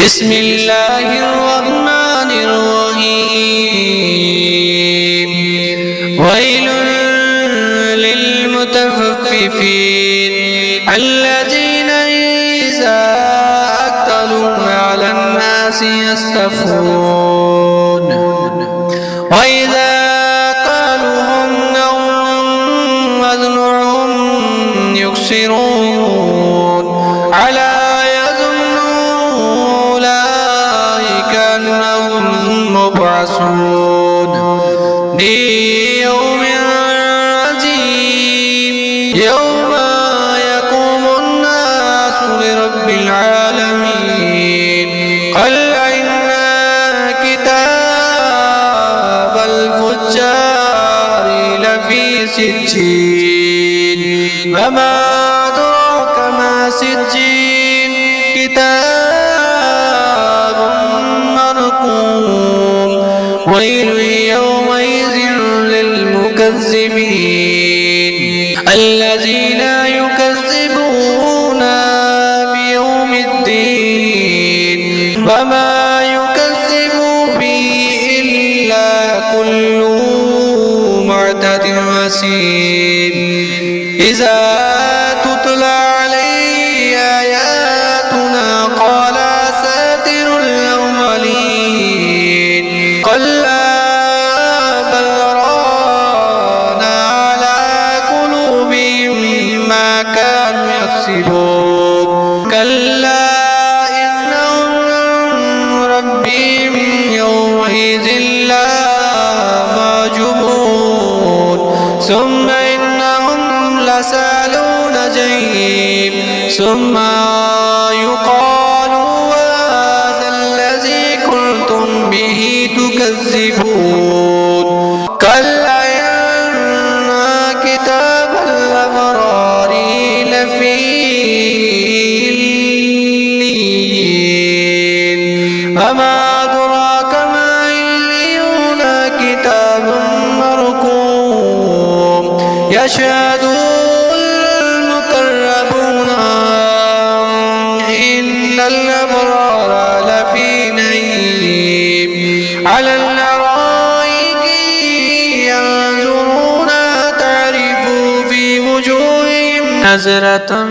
بسم الله الرحمن الرحيم ويل للمطففين الذين إذا اكتالوا على الناس يستوفون وإذا قالوهم أو وزنهم يخسرون على مبعثون ليوم عظيم يوم يقوم الناس لرب العالمين قل إن كتاب الفجار لفي سجين وما أدراك ما سجين كتاب مرقوم ويل يومئذ للمكذبين الذين يكذبون بيوم الدين وما يكذب به إلا كل معتد أثيم إذا تتلى عليه آياتنا قال أساطير الأولين كلا بل ران على قلوبهم ما كانوا يكسبون كلا إنهم ربهم يومئذ لمحجوبون ثم إنهم لسالون جحيم ثم يقال هذا الذي كنتم به تكذبون كلا إن كتاب الأبرار لفي عليين وما أدراك ما عليون كتاب مرقوم يشهده المقربون إن الأبرار لفي نعيم على الأرائك ينظرون تعرف في وجوههم نظرة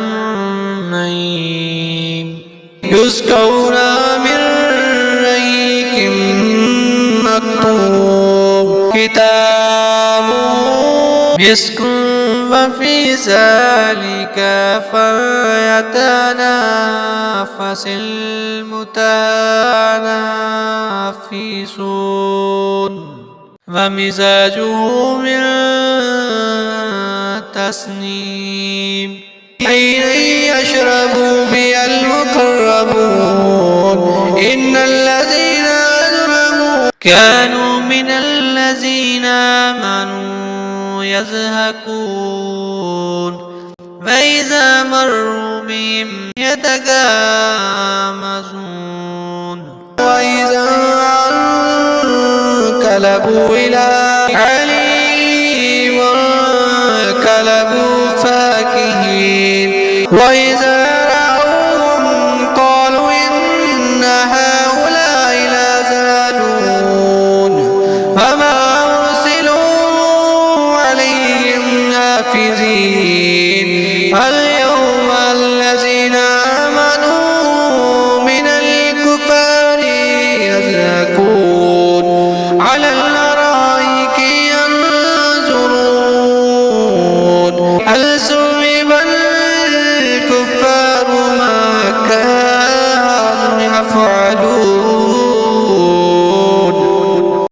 النعيم يسقون من رحيق مختوم ختامه مسك وفي ذلك فليتنافس المتنافسون ومزاجه من تسنيم عينا يشرب بها المقربون إن الذين أجرموا كانوا من الذين آمنوا يضحكون فإذا مروا بهم يتغامزون وإذا انقلبوا